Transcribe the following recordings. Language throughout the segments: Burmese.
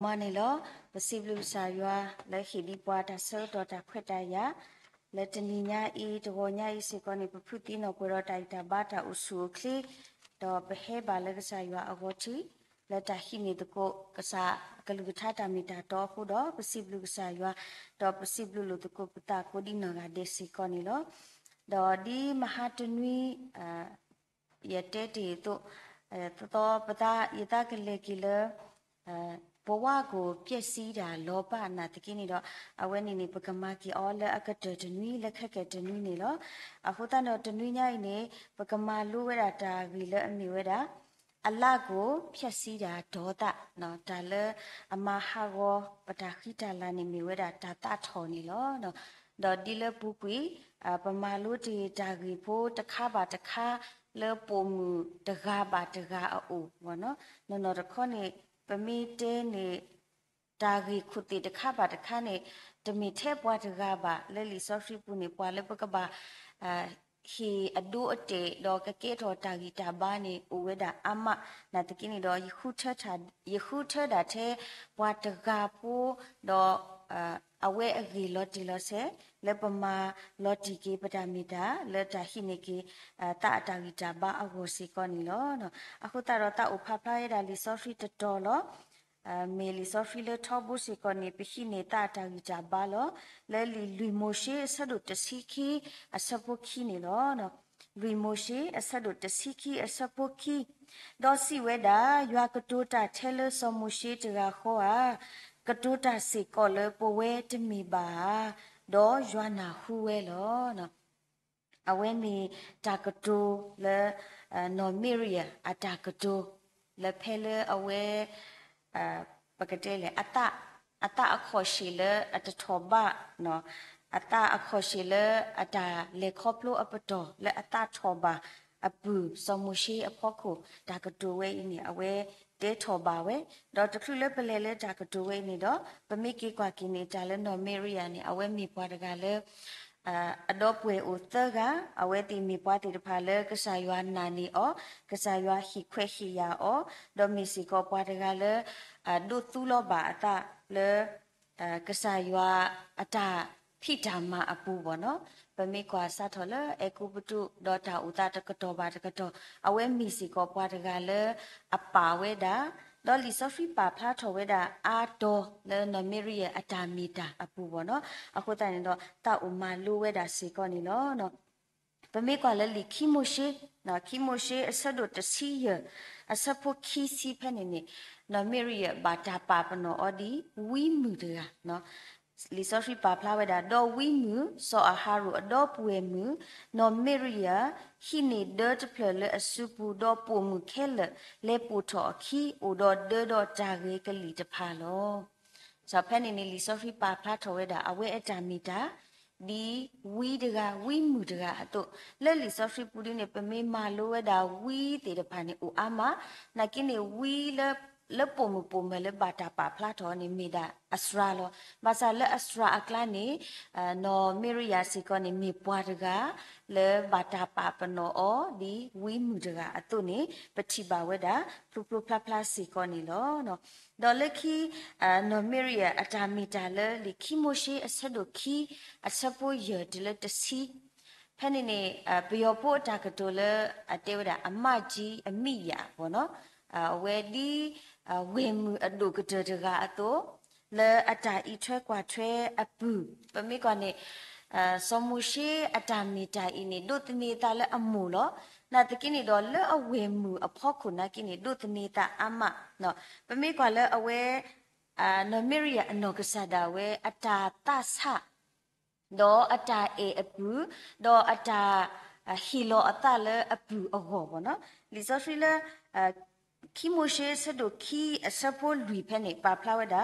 Manilo, the civil sayua, le hidi puata so dota quetaya, let Nina eat wonya is econi puputino querota itabata usukli, do beheba legasayua avoti, let a hini the co casa calutata mita tofu do, possibly sayua, do possibly the coputa codino desi conilo, do di mahatunui yeteti to pata yeta killer. ဘဝကိုပြည့်စည်တာလောဘနာတကိနေတော့အဝဲနေနေပကမကီအော်လက်အကတတနွီလက်ခက်ကတနွီနေလောအခုတန်တော့တနွီညိုင်းနေပကမလူဝဲတာတာဂီလက်အမီဝဲတာအလကိုဖြည့်စည်တာဒေါသနော်ဒါလအမဟာကိုပတာခိတလာနေမီဝဲတာဒါတထော်နေလောနော်တော့ဒီလပူကွီပမာလူတီတာဂီဖို့တခါပါတခါလေပုံမူတကားပါတကားအိုးဘောနော်နော်တော့ခေါနေပမီတဲနေတာဂီခုတီတခါပါတခါနေတမီထဲပွားတကားပါလဲလီဆော့ဖရီပူနေပွားလဲပကပါဟီအဒိုအတေတော့ကကေတော်တာဂီတာဘာနေဥဝဲတာအမနာတကိနေတော့ယခုထတာတဲ့ပွားတကားပိုးတော့အဝဲအဂီလော်တီလော်ဆဲလေပမာလော်တီကေပတာမီတာလေတာဟိနေကေတာတာဂီတာဘာအဂိုစီကောနီလောနော်အခုတာတော့တာဥဖဖလာရတာလီဆော့ဖရီတတော်လောမေလီဆော့ဖရီလေထောဘူစီကောနီပခိနေတာတာဂီတာဘာလောလဲလီလူမိုရှိဆဒုတစီခီအစပုခိနေလောနော်လူမိုရှိအစဒုတစီခီအစပုခိဒေါ်စီဝဲတာယွာကတိုတာထဲလဆောမိုရှိတရာခေါ်ဟာကတိုတာစီကောလေပဝဲတမီပါဒေါ်ယွာနာဟူဝဲလောနော်အဝဲနေတာကတိုလေနော်မီရီယာအတာကတိုလေဖဲလေအဝဲပကတဲ့လေအတာအခေါ်ရှိလေအတထောဘနော်အတာအခေါ်ရှိလေအတာလေခေါပလိုအပတော်လေအတာထောဘအပူစမရှိအဖို့ကိုဒါကတိုဝဲအင်းအဝဲတဲထောပါဝဲတော့တခုလေပလဲလေဒါကတိုဝဲနေတော့ပမိကေကွာကင်းနေကြလဲနော်မေရီယာနေအဝဲမိပွားတကလဲအတော့ပွေဦးသကအဝဲတီမိပွားတီတဖာလဲကစားရွာနာနီအောကစားရွာဟိခွဲဟိယာအောဒိုမီစီကိုပွားတကလဲဒုသူလောပါအတလဲကစားရွာအတဖိတာမအပူဘောနော်ပမိကွာစားထော်လဲအကူပတုဒေါတာဥတာတကတော့ပါတကတော့အဝဲမီစီကိုပွားတကလဲအပါဝဲတာဒေါ်လီဆိုဖီပါဖလာထော်ဝဲတာအာတော်လဲနမီရီယာအတာမီတာအပူဘောနော်အခုတိုင်တော့တာဥမာလိုဝဲတာစီကောနီလောနော်ပမေကွာလဲလီခီမိုရှိနော်ခီမိုရှိအဆဒတ်တစီယအစဖို့ခီစီဖဲနေနေနမီရီယာဘာတာပါပနောအော်ဒီဝီမူတရာနော်လီဆိုဖီပါဖလာဝဲတာဒေါ်ဝီမူစောအဟာရူအဒေါ်ပွေမူနော်မီရီယာဟိနေဒတ်ဖလလေအစုပူဒေါ်ပူမူခဲလေပူထော်ခီအိုဒေါ်ဒေါ်ဂျာရေကလီတဖာလောဇာဖဲနေနေလီဆိုဖီပါဖလာထော်ဝဲတာအဝဲအတာမီတာဒီဝီတကဝီမူတကအတော့လက်လီဆော့ဖရီပူဒီနေပမေမာလိုဝဲတာဝီတေတဖာနေအိုအာမနာကိနေဝီလပုံမပုံမလဘာတာပါဖလာတော်နေမိတာအစရာလောဘာသာလက်အစရာအကလာနေနော်မီရီယာစီကောနေမိပွားတကလေဘာတာပါပနောအောဒီဝီမူတကအတုနေပတိပါဝဲတာဖလူဖလူဖလာဖလာစီကောနေလောနော်ဒေါ်လခီနော်မီရီယာအတာမီတာလေလခီမိုရှိအဆက်ဒိုခီအစပိုရဒလတစီဖဲနေနေဘယောဖို့တာကတိုလေအတေဝဒအမကြီးအမိယာဘောနော်ဝဲဒီဝေမူအဒုကတတကအတော့လေအတာဤထွဲကွာထွဲအပူပမိကနေစမှုရှိအတာမီတာအင်းဒုတနေတာလေအမှုလောနာတကိနေတော့လေအဝေမူအဖို့ခုနာကိနေဒုတနေတာအမနော်ပမိကလေအဝဲနော်မီရီယာအနောကဆဒါဝဲအတာတဆဒေါ်အတာအေအပူဒေါ်အတာဟီလိုအတာလေအပူအဟောဘောနော်လီဆိုဖီလေခီမိုရှေဆဒိုခီအစပိုလူဖဲနေပါဖလာဝဒါ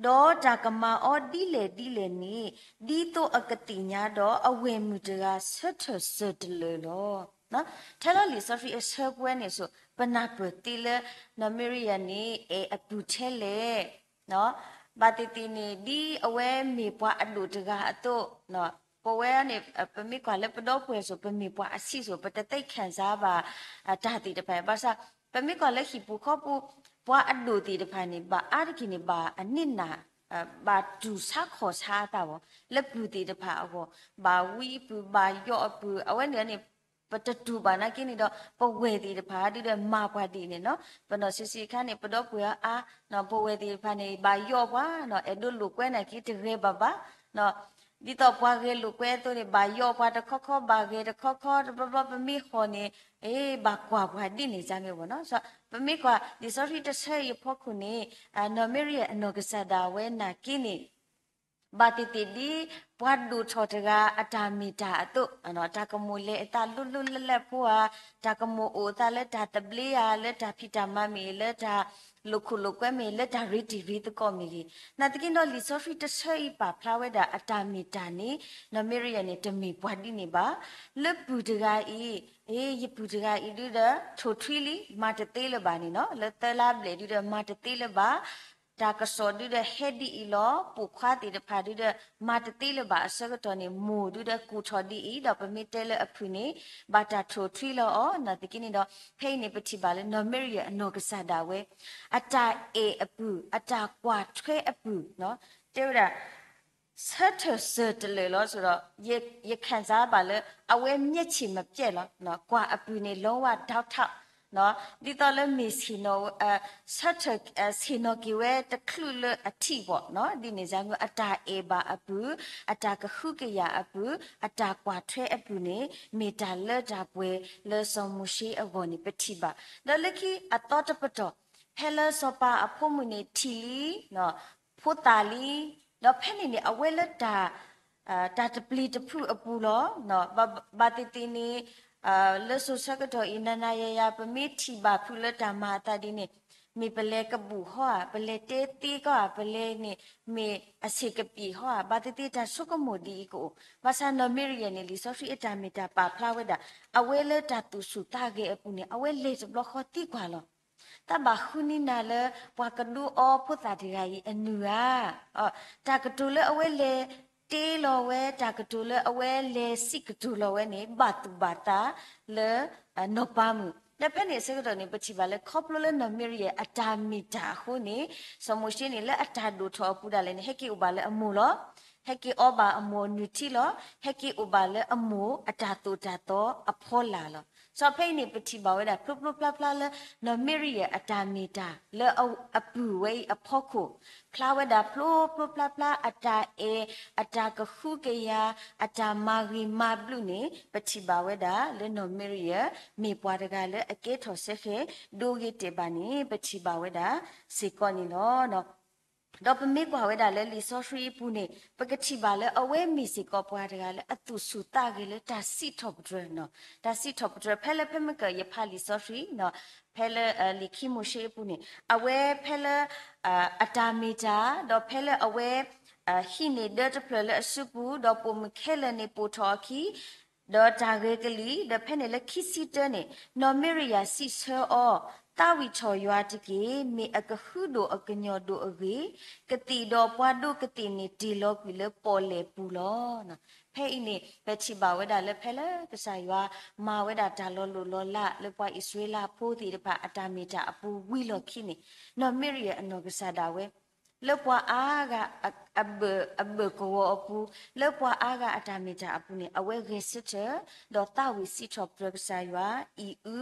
ဒေါ်တာကမာအော်ဒီလေနီဒီတိုအကတိညာဒေါ်အဝေမူတကဆတ်ထဆတ်လေလောနော်ထဲလလီဆိုဖီအစပွဲနေဆိုပနာပတီလေနမီရီယာနီအပူထဲလေနော်ဘာတီတီနီဒီအဝဲမေပွားအလူတကအတော့နော်ပဝဲနေပမိကွာလေပတော့ပွဲဆိုပမိပွားအစီဆိုပတတိတ်ခံစားပါဒါတီတဖဲဘာသာပမိကလည်းဟိပူခပူ ปัวอัดดูตีเดพานี่บาอาร์กินี่บาอันนี้น่ะบาดูซักขอซาตาวเล็บดูตีเดพาอ๋อบาวีปูบาย่อปูเอาไว้เนี่ยนี่ปะตะดูบานะกินี่ดอปะเวตีเดพาดิเดมาปาดีเนี่ยเนาะปะเนาะสิคันนี่ปะดอปูอาเนาะปะเวตีพานี่บาย่อวะเนาะเอดูลูกแกน่ะกิตเรบาบาเนาะဒီတော့ပွားကလေးလူကွဲတို့နေဘာရောပွားတခေါခေါဘာကေတခေါခေါဘဘပမိခေါ်နေဘာကွာကွာဒီနေကြငယ်ပေါ့နော်ဆိုပမိကွာဒီ sorry တစ်ဆက်ရဖို့ခုနေနော်မေရီရဲ့အနော်ကစားတာဝဲနာကိနေဘာတိတိဒီပွားဒူချောတကအတာမီတာအတုနော်တာကမူလေအတာလွတ်လွတ်လပ်လပ်ဖို့ဟာတာကမူအိုတာလက်တာတပလီယာလက်တာဖီတာမမီလက်တာลูกคุลูกก็มีเลือดรีดีรีตก็มีนาตกินดอลิซอฟรีตเชยปาพลาวดาอัตามิตานีนเมริยานี่ตมีปวดดินี่บาเลือปูดกาอียปูดกาอีดูดาโททรีลีมาตเตลบานี่เนาะเลือตลาเบลดูดามาตเตลบาตากสอดูดาเฮดีอีลอปูควาติดพาดูดามาตเตลบาสกตอนี่มูดูดากูทอดีอีดอปมิเตลอพุนี่บาตาโททรีลอนาตกินดอเพยนี่ปฏิบาลนเมริยาอนกษาดาเวအတာအေအပူအတာကွာထွဲအပူเนาะတဲ့ရဆက်ထဆတ်လေလို့ဆိုတော့ရခံစားပါလေအဝဲမျက်ချီမပြက်လို့เนาะကွာအပူနေလုံးဝတောက်ထောက်เนาะဒီတော့လည်းမီစီနိုဆက်ထစီနိုကီဝဲတခလူလအထီပေါ့เนาะဒီနေစားမျိုးအတာအေပါအပူအတာကခုကရအပူအတာကွာထွဲအပူနေမီတာလက်တာပွဲလဲဆောင်မရှိအဘောနေပတိပါဒါလည်းခီအတော့တပတော့เฮลสปาอพมุนีทีลีเนาะพุตาลีเนาะเพนินี่อเวลตาตาตปลีตพรุอปูลอเนาะบาติตินีเลสุสกตออินานายยาปมิทีบาพุลตามาตาดินี่มีเปเลกบูฮอเปเลเตตีก็เปเลนี่มีอสิกปีฮอบาติติตาสุกโมดีโกภาษาโนเมรียนี่ลิซอฟรีอตามิตาปาพลาเวดาอเวลตาตุสุตาเกอปุนี่อเวเลจบลอขอติกว่าลอตาบาคุนินาเลปากดูอพุทธาธิกายอนุอาตากตูเลอเวเลเตลอเวตากตูเลอเวเลสิกตูลอเวนี่บาตุบาตาเลนปามุแล้วเพนี่เสกตอนี่ปฏิบาลครอบเลนเมรีอัตามิตาหุนี่สมุชินี่เลอัตาดูทอปุดาเลนี่เฮกิอุบาเลอมูลอเฮกิอบาอโมนุทิลอเฮกิอุบาเลอโมอัตาตุตาโตอพอลาลอสอบให้นี่ปฏิบัติได้พลุพลาพลาเลยนเมรียอัตามีตาเลเอาอปูไว้อพอคุพลาเวดาพลุพลาพลาอัตาอัตากะคุกยาอัตามารีมาบลูนี่ปฏิบัติได้เลยนเมรียมีปวดกันเลยเกตทอเสกดูกิเตบานี่ปฏิบัติได้สิกอนี่เนาะดอกมีกว่าเวดาเลลิซอฟรีปูนี่ปกติบาเลเอาไว้มีสิกอปวาดกาเลอตุสุตาเกเลตาสิทบดรเนาะตาสิทบดรเพลเพมกยพาลิซอฟรีเนาะเพลลิคิมุเชปูนี่เอาไว้เพลอัตามิจาดอกเพลเอาไว้ฮินีเดตเพลอสุปูดอกปุมเคเลนี่ปูทอคีดอตาเกกลีดเพเนเลคิซิเตนี่นอเมริยาซิเซอตาวิชอยาติกีมีอกะหุโดอกะญอโดอเวกติดอปวาดุกตินี่ติโลกิเลปอเลปูลอนะเพอินี่เปชิบาเวดาเลเพลกะสายามาเวดาตาโลโลโลละเลปวาอิสราเอลโพติดะพะอะตามิตาอปูวิโลคินี่นอเมริยาอนอกะสาดาเวเลปวาอากะอับโกวอปูเลปวาอากะอะตามิตาอปูนี่อเวเกซิเตดอตาวิซิทอปรกสายาอีอู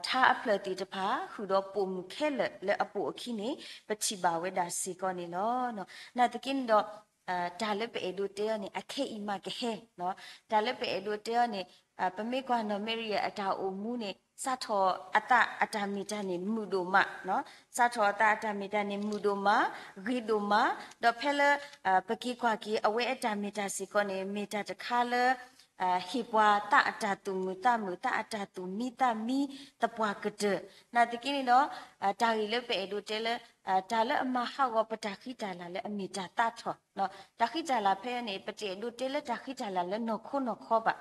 ถ้าอัพเลติตพาหุดอปุ่มแค่เลอปูขี้นี่ปฏิบาเวดาสิกอนี่เนาะนาตกินดอดาเลเปเอดูเตอนี่อเคอีมาเกเฮเนาะดาเลเปเอดูเตอนี่ปะเมกวานอเมริยอตาโอมูนี่ซาทออัตามิตานี่มูโดมะเนาะซาทออัตามิตานี่มูโดมะรีโดมะดอเพลปะกีกว่ากีอเวอัตามิตาสิกอนี่มิตาตะคาเลฮิปวาตาอัตาตุมุตาอัตาตุมิตามีตะปวากะเดนาตะกินี่เนาะตาริเลเปเอดูเตเลตาเลอมาฮาวปะตาခိตาลาเลอมิตาตาทอเนาะตาခိตาลาเพนี่ปะเจดูเตเลตาခိตาลาเลนอคุนอคอบะ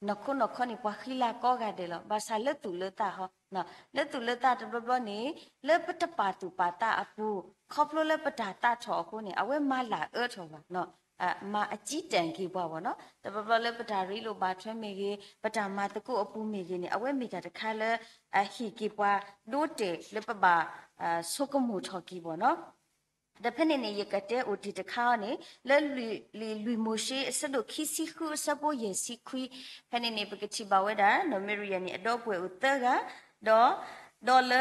นอคุนอคอนี่ปวาခိลาก็กะเดลบาซาเลตุเลตาฮอเนาะเลตุเลตาตะบะนี่เลปะตะปาตุปาตาอปูคอบโลเลปะตาตาทอคุนี่อเวมาลาทอวะเนาะ มาอจิตังกีบ่าวเนาะแต่ปะเลปดารีโลบาทเมกีปดามาตะกุอปูเมกีนี่เอาไว้มีแต่ตะคาเลฮีกีบ่าโดเตเลปบาสุกมูทอกีบ่เนาะแต่เพื่อนเนี่ยกแต่อุทิศข้าวเนี่ยแล้วลุยโมเชสะดวกคิดสิคุสะโบเยสิคุยเพื่อนเนี่ยปกติบ่าวได้โนเมริยานี่ดอกบัวอุตกะดอล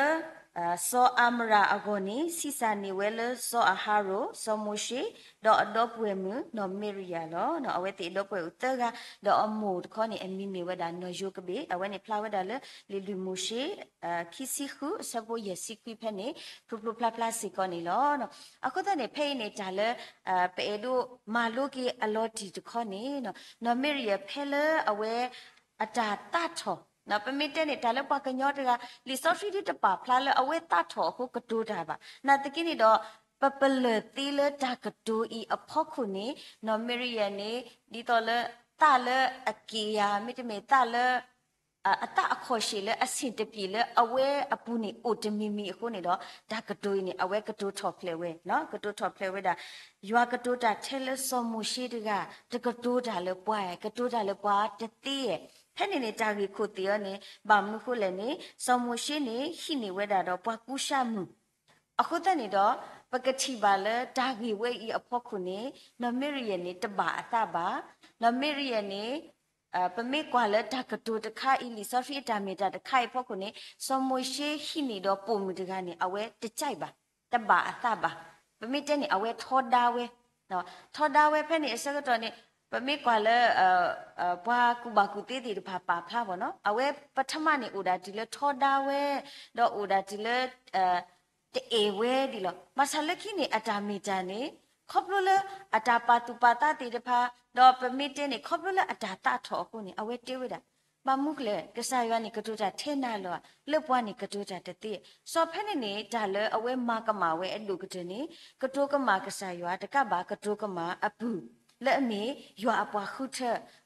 ซออัมราอากอนีซิซานีเวลซออาฮาโรซอโมเชดอดอกบัวมือโนเมริยาลอเนาะเอาไว้ติดอกบัวอุตกะดออมูดข้อนี่เอ็มมีมีว่าดานโยกเบเอาไว้ในพลาวดาเลลุยโมเชคิดสิคุสะโบเยสิคุยเพื่อนเนี่ยพลุพลาสิก่อนนี่ลอเนาะအခုတည်းဖေးနေကြလဲပေဒိုမာလိုကီအလော်တီတခေါနေနော်မေရီယဖဲလအဝဲအတာတထောနော်ပမီတဲနေဒါလဲပကညောတကလီဆော့ဖရီတပါဖလာလဲအဝဲတထောခုကတိုးတာပါနာတကိနေတော့ပပလတီလတာကတိုဤအဖို့ခုနေနော်မေရီယနေဒီတော့လဲတလဲအကီယာမိတမေတလဲအတအခေါ်ရှိလဲအစင်တပြီလဲအဝဲအပူနေအိုတမီမီအခုနေတော့ဒါကတိုးနေအဝဲကတိုးထော်ဖလဲဝဲနော်ကတိုးထော်ဖလဲဝဲဒါရွာကတိုးတာထဲလဲစောမှုရှိတကတကတိုးတာလဲပွားကတိုးတာလဲပွားတတိရဲ့ဖဲနေနေတာကြီးခုတည်းနေဘာမှုခုလဲနေစောမှုရှိနေရှိနေဝဲတာတော့ပွားကူရှာမှုအခုတည်းနေတော့ပကတိပါလဲဒါကြီးဝဲဤအဖို့ခုနေနမေရီယနေတပါအတပါနမေရီယနေပမေကွာလက်တကတူတခါအီလီဆော်ဖီတာမီတာတခိုင်ဖို့ကိုနေစောမွေရှိဟိနေတော့ပုံမူတကနေအဝဲတကြိုက်ပါတပါအသပါပမေတဲ့နေအဝဲထောဒါဝဲနော်ထောဒါဝဲဖက်နေအစကတော့နေပမေကွာလက်ဘွာကူဘာကူတေးတေးတဖာပါဖားပေါ့နော်အဝဲပထမနေဥဒါဒီလက်ထောဒါဝဲတော့ဥဒါဒီလက်တေဝဲဒီလောမဆာလက်ခိနေအတာမီတာနေခပ်လို့လအတာပါတူပါတာတေတဖာတော့ပမီတဲနေခပ်လို့လအတာတာထောကိုနေအဝဲတေးဝဲတာဘာမှုကလေကစားရွာနေကတူတာထဲနာလောလွတ်ပွားနေကတူတာတတိစောဖက်နေနေဒါလအဝဲမာကမာဝဲအလူကတနေကတူကမာကစားရွာတကဘာကတူကမာအပူလက်အမီရွာအပွားခုထ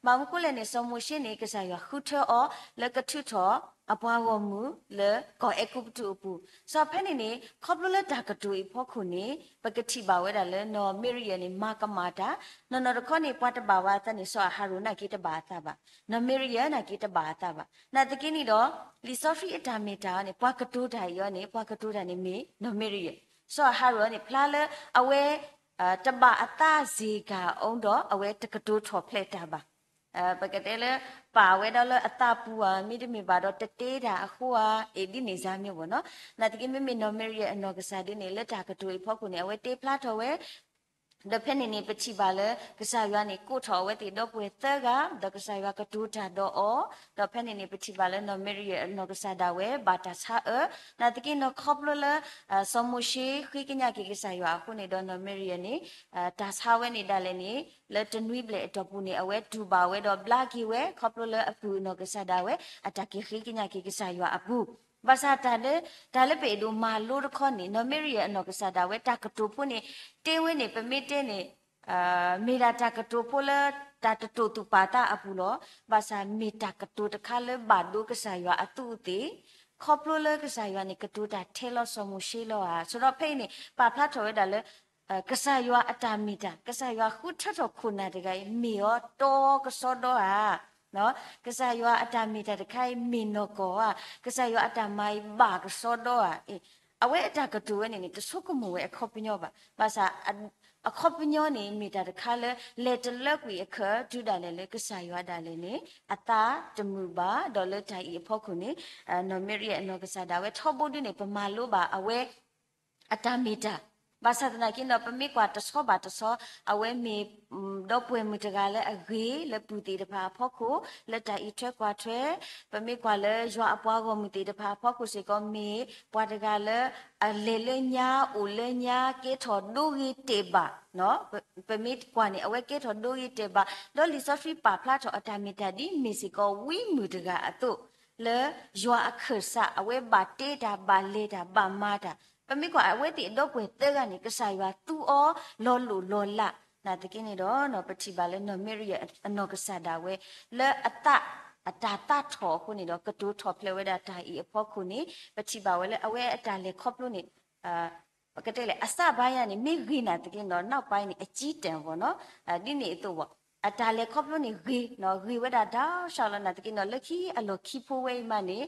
မမကုလည်းနေစောမှုရှိနေကစားရွာခုထအောလက်ကထုထောအပွားဝမှုလေကောအကုပတူပူစောဖက်နေနေခေါပလလတာကတူဖို့ခုနေပကတိပါဝဲတာလေနော်မေရီယနေမာကမာတာနော်နော်ခေါနေပွားတပါဝါတနေစောဟာရုနာကိတပါတာပါနော်မေရီယနာကိတပါတာပါနာတကိနီတော့လီဆိုဖီအတာမီတာနေပွားကတူတာရောနေပွားကတူတာနေမေနော်မေရီယစောဟာရုနေဖလာလေအဝဲတပါအတဇေကအုံတော့အဝဲတကတိုးထော်ဖလက်တာပါပကတဲ့လေပါဝဲတော့လေအတပူอ่ะမိတမီပါတော့တတေးတာအခုอ่ะအေဒီနေစားမျိုးပေါ့နော်နာတကိမမေနော်မေရီရဲ့အနော်ကစားတဲ့နေလက်တာကတိုးဖောက်ခုနေအဝဲတေးဖလာထော်ဝဲဒဖက်နေနေပချိပါလေကစားရွာနေကိုထော်ဝဲတီတော့ပွဲသက်ကဒကစားရွာကတူတာတော့အော်ဒဖက်နေနေပချိပါလေနော်မေရီရဲ့နော်ကစားတာဝဲဘာတာချာနာတကိနော်ခေါပလလစမုရှိခိကညာကိကစားရွာခုနေတော့နော်မေရီရဲ့နေတာချာဝဲနေတာလည်းနေလက်တနွိပလေတော့ပူနေအဝဲဒူပါဝဲတော့ဘလာကီဝဲခေါပလလအပူနော်ကစားတာဝဲအတကိခိကညာကိကစားရွာအပူဘာသာတလည်းဒါလည်းပေတို့မာလို့တခေါနေနော်မေရီရဲ့အနော်ကစားတာဝဲတကတူဖို့နေတေးဝဲနေပမေတဲနေမေရာတကတူဖို့လတတတူတူပါတာအပူလောဘာသာမေတကတူတခါလဲဘာဒုကစားရွာအတူတီခေါပလိုလကစားရွာနေကတူတာထဲလောဆမှုရှိလောဟာဆိုတော့ဖိနေပါဖတ်ထော်ရတာလဲကစားရွာအတာမီတာကစားရွာခုထထော်ခုနာတကယ်မေရောတောကစောတော့ဟာနော်ကစားရွာအတာမီတာတခိုင်မင်းတော့ကောကစားရွာအတာမိုင်ဘာကစောတော့အဝဲအတာကတူဝဲနေတဆုကမဝဲအခေါပညောပါဘာသာအခေါပညောနေမီတာတခါလဲလက်တလက်ကွေအခဒူဒါလဲကစားရွာဒါလဲနေအတာတမှုပါဒေါ်လာတိုင်အဖို့ခုနေနော်မေရီရဲ့အနော်ကစားဒါဝဲထောဖို့တူနေပမာလို့ပါအဝဲအတာမီတာဘာသာတနာကိနော်ပမိကွာတဆောဘာတဆောအဝဲမေတော့ပွေမတကလည်းအဂေးလက်ပူတီတဖာဖောက်ခုလက်တိုင်အထွက်ကွာထွက်ပမိကွာလည်းရွာအပွားကမူတီတဖာဖောက်ခုစေကောမေပွားတကလည်းအလေလညာဦးလညာကေထော်ဒူဂီတေပါနော်ပမိကွာနေအဝဲကေထော်ဒူဂီတေပါတော့လီဆိုဖီပါဖလာထော်အတာမီတာဒီမေစီကောဝီမူတကအတုလေရွာအခဆာအဝဲဘာတေတာဘာလေတာဘာမာတာပမိကွာအဝဲတီတော့ပွေတဲကနေကစားရွာတူအောလောလူလောလာနာတကိနေတော့နော်ပတိပါလဲနော်မေရီရဲ့အနော်ကစားတာဝဲလဲအတာတာထော်ခုနေတော့ကတူထော်ဖလဲဝဲတာတာဤအဖို့ခုနေပတိပါဝဲလဲအဝဲအတာလေခေါပလို့နေ ကတဲ့လေအစပိုင်းကနေမိဂိနာတကင်းတော့နောက်ပိုင်းနေအကြီးတန်ပေါ့နော်ဒီနေတော့ပေါ့အတားလေခေါပလို့နေဂိနော်ဂိဝဒတာရှောက်လနာတကင်းတော့လက်ခီအလောခီဖိုးဝဲမနေ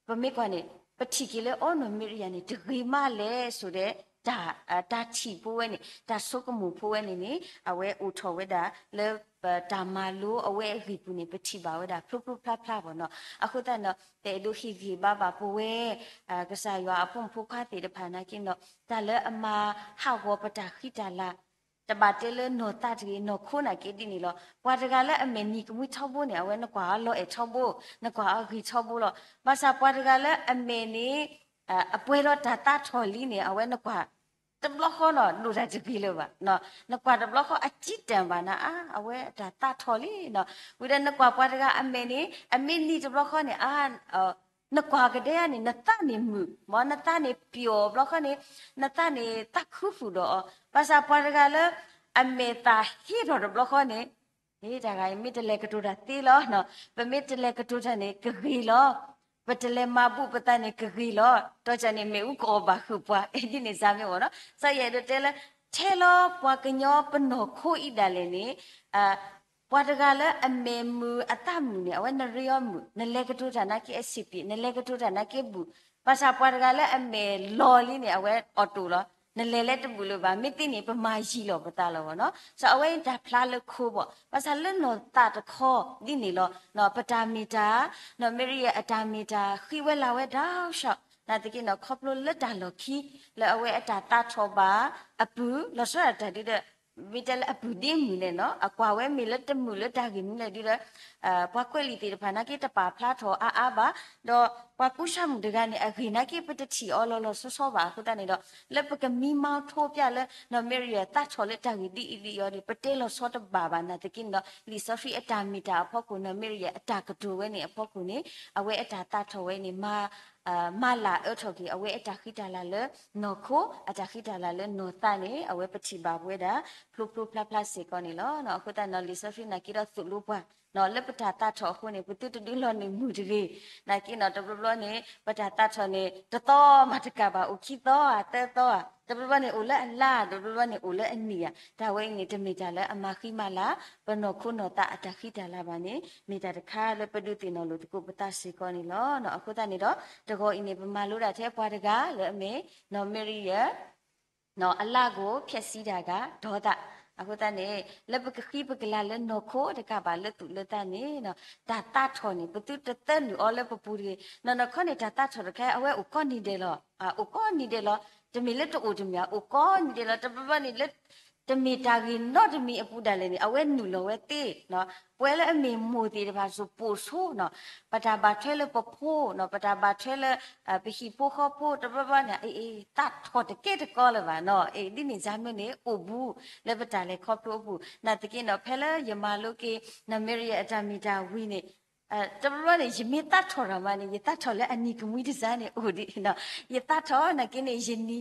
ပမေကနေပတိကလေအော်နိုမီရီယာနေတဂိမလဲဆိုတဲ့ဒါချီပိုးဝဲနေဒါဆုကမှုဖိုးဝဲနေနေအဝဲအိုထော်ဝဲတာလဲဒါမလိုအဝဲဂိပူနေပတိပါဝဲဒါဖလုဖလုဖလာဖလာပေါ့နော်အခုတန်တော့တဲ့လူဟီဂီဘာဘာပိုးဝဲကစားရွာအဖုံဖုခါတေတဖာနာကင်းတော့ဒါလဲအမဟောက်ဘောပတာခိတာလာတပါတဲလဲနော်တတကြီးနော်ခိုးနာကေတီနီလောဘွာတကလည်းအမေနီကမှုချောက်ဖို့နေအဝဲနကွာလောအဲချောက်ဖို့နကွာအဂီချောက်ဖို့လောဘာသာဘွာတကလည်းအမေနီအပွဲတော့ဒါတာထော်လီနေအဝဲနကွာတဘလခေါ်နော်လူရကြပြီလို့ပါနော်နကွာတဘလခေါ်အချစ်တန်ပါနာအဝဲဒါတာထော်လီနော်ဝိဒနကွာဘွာတကအမေနီတဘလခေါ်နေနကွာကတဲ့ကနေနတနေမှုမနတနေပျော်ဘလခနေနတနေတခုဖူတော့ဘာသာပွားကလည်းအမေတာဟီတော့ဘလခနေဟေးဒါကမိတလေကတူတာတီလောနော်ပမိတလေကတူတာနေကဂီလောပတလေမပုပတနေကဂီလောတော့ချနေမေဥကောပါခုပွားအဲ့ဒီနေစားမျိုးပေါ့နော်ဆက်ရတဲ့တဲလဲထဲလောပွားကညောပနောခိုးဣတလည်းနေဘွာတကလည်းအမေမူအတမှုနေအဝနရီယမှုနလေကတူတာနာကိအစီပီနလေကတူတာနာကိဘူးပါစာဘွာတကလည်းအမေလော်လေးနေအဝဲအော်တိုလောနလေလက်တဘူးလို့ပါမိတိနေပမာရှိလောပတလောဘောနော်ဆိုအဝဲဒါဖလာလခိုးပေါ့ပါစာလက်နော်တာတခေါ်ဒီနေလောနော်ပတာမီတာနော်မေရီရဲ့အတာမီတာခိဝဲလာဝဲတောက်ရှော့နာတကိနော်ခေါပလိုလက်တာလောခီလဲအဝဲအတာတာထောပါအပူလောဆောတာဒီတဲ့မိတလအပူဒီမူနေနော်အကွာဝဲမီလက်တမူလက်တာကင်းနေဒီရဘွားကွက်လီတီတဖာနာကိတပါဖလာထောအာဘာတော့ဘွားကုရှမ်ဒကနေအခိနာကိပတချီအော်လောလောဆောဆောပါခုတနေတော့လက်ပကမီမောင်ထိုးပြလဲနော်မေရီယာတချောလက်တာကီဒီအီလီယောဒီပတဲလောဆောတဘာဘာနာတကိနော်လီဆိုဖီအတာမီတာအဖို့ကုနော်မေရီယာအတာကတူဝဲနေအဖို့ကုနေအဝဲအတာတထော်ဝဲနေမလာအထော်ကီအဝဲအတာခိတာလာလဲနော်ခိုအတာခိတာလာလဲနော်တနေအဝဲပချီပါဝဲတာဖလုဖလုဖလာဖလာစေကောနေလောနော်အခုတနော်လီဆိုဖီနာကိတော့သူလို့ပွားနော်လက်ပတာတထော်ခုနေပတုတူလောနေမှုတည်းနာကိနော်တဘလောနေပတာတထော်နေတတော်မတကပါဥခိတော်တဲတော်တဘလနေဦးလဲအလားတဘလနေဦးလဲအနီယာဒါဝဲနေတမီတာလဲအမခိမလာဘနောခုနောတအတခိတာလာပါနေမိတာတခါလဲပဒုတင်တော်လို့တကုပတစေကောနေလောနော်အခုတနေတော့တကောအင်းနေပမာလို့တာတဲ့ဘွားတကလဲအမေနော်မေရီယာနော်အလကိုဖြက်စီးတာကဒေါသအခုတနေလက်ပကခိပကလာလဲနော်ခိုတကပါလက်တူလက်တနေနော်ဒါတထော်နေပတုတတဲ့နူအော်လဲပပူရီနော်နော်ခေါနေဒါတထော်တခဲအဝဲဥကောနေတယ်လောဥကောနေတယ်လောတမီလက်တူတမီဥကောနေတယ်လောတပပနေလက်တမီတာကင်းတော့တမီအပူတယ်လေအဝဲနူလောဝဲတေးနော်ပွဲလဲအမေမိုတီတပါဆိုပိုဆိုးနော်ပတာဘာထဲလဲပဖိုးနော်ပတာဘာထဲလဲပဟိပိုခောဖိုးတပပနေအေးတတ်ထော်တကဲတကောလဲပါနော်အေးဒီနေဇာမနေအိုဘူးလဲပတာလဲခောပလို့ဘူးနာတကင်းနော်ဖဲလဲယမလုကေနမေရီအတာမီတာဝီနေတပရနေယမီတတ်ထော်ရမနေယတတ်ထော်လဲအနီကမွီဒီဇာနေအိုဒီနော်ယတတ်ထော်နကင်းနေယနီ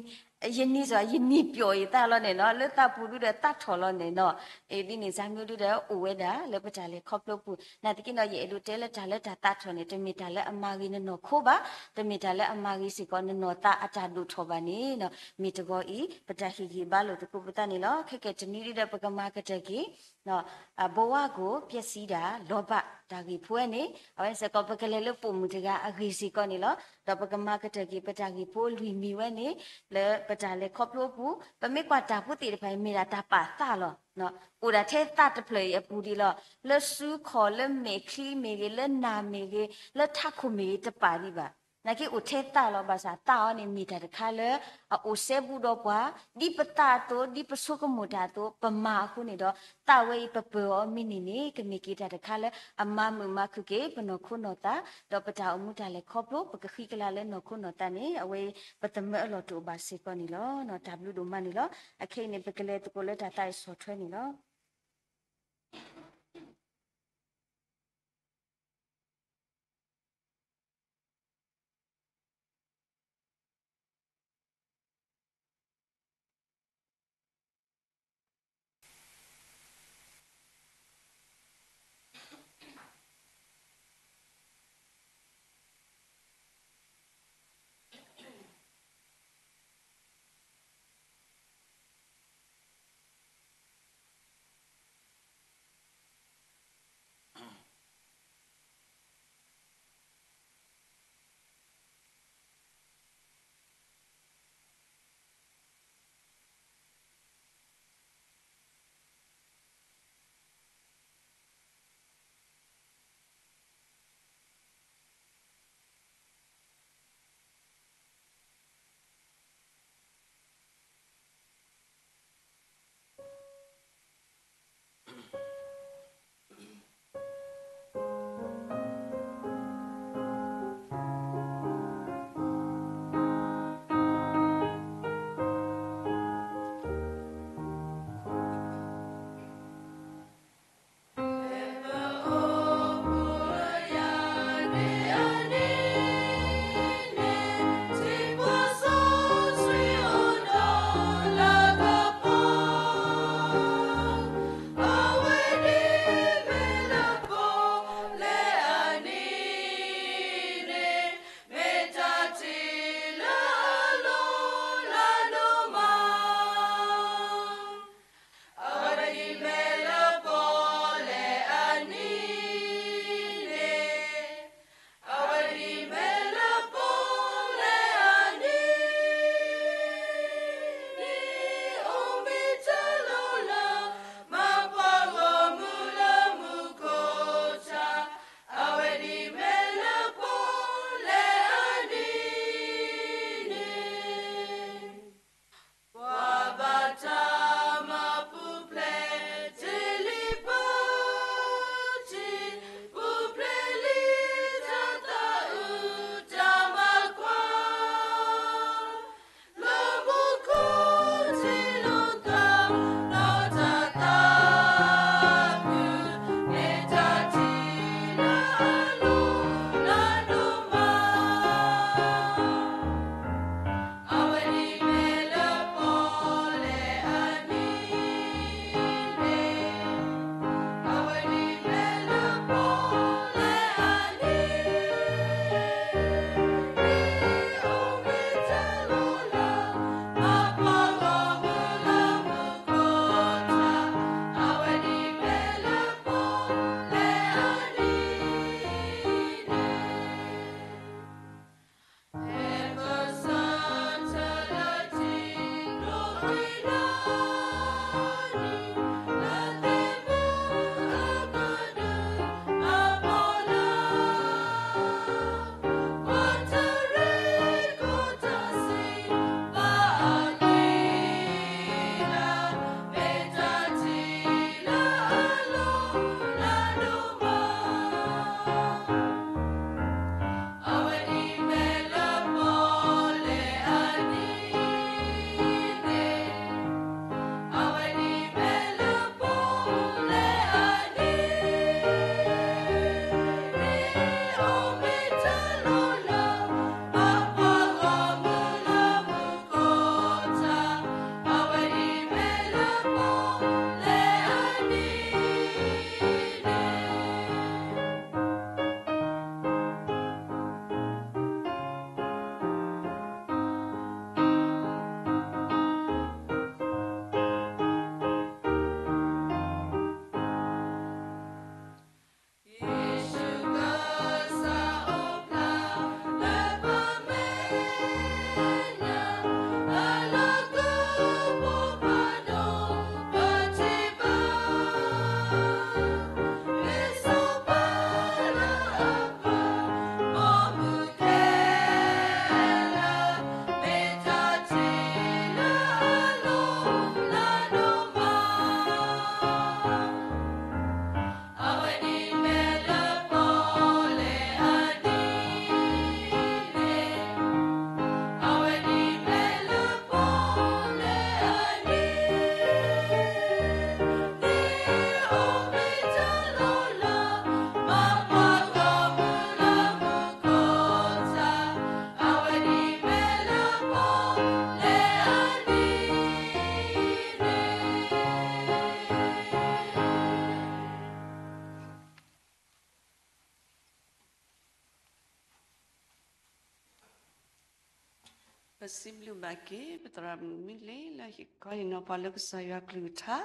ယနီဆိုယနီပြောရတာလောနေနော်လက်တပူလူတဲ့တတ်ထော်လောနေနော်အေဒီနေဇာမျိုးလူတဲ့အိုဝဲတာလဲပတာလဲခောပလို့ဘူးနာတကင်းနော်ယေလူတဲလက်တာလက်တာတတ်ထော်နေတမီတာလဲအမာကြီးနော်ခိုးပါတမီတာလဲအမာကြီးစီကောနော်တာအတာလူထော်ပါနေနော်မီတကောဤပတာဟီကြီးဘာလို့တကုပတနေလောခက်ခက်တနီးတဲ့ပကမာကတဲ့ကြီးနော်ဘဝကိုပျက်စီးတာလောဘဒါကြီးဖွဲနေအဝဲစကောပကလေးလို့ပုံမှုတကအဂီစီကောနေလောတော့ပကမာကတဲ့ကြီးပတာကြီးဖိုးလူမီဝဲနေလဲပတာလဲခေါပလို့ဘူးပမေကွာတာပုတိတဖိုင်မေတာတာပါသလောနော်ဦးတာထဲတတ်ပလေအပူဒီလောလဲဆူခေါ်လဲမေခလီမေလဲနာမေလဲထခုမေတပါဒီပါနာကိဥထေတာလောဘာသာတာအနေမိတာတခါလေအိုဆေဘူးတော့ပွားဒီပတာတိုဒီပစုကမူတာတိုပမာခုနေတော့တာဝေပပောမိနီနေကမိကိတာတခါလေအမမမခုကေပနခုနောတာတော့ပတာအမှုတာလေခေါပလို့ပကခိကလာလေနခုနောတာနေအဝေပတမဲအလောတိုဘာစေကောနီလောနော် W ဒိုမနီလောအခိနေပကလေတကိုလေတာတိုက်ဆော်ထွဲနီလော Pasim lu bagi, betara mile lah kau ino paluk saya keluta,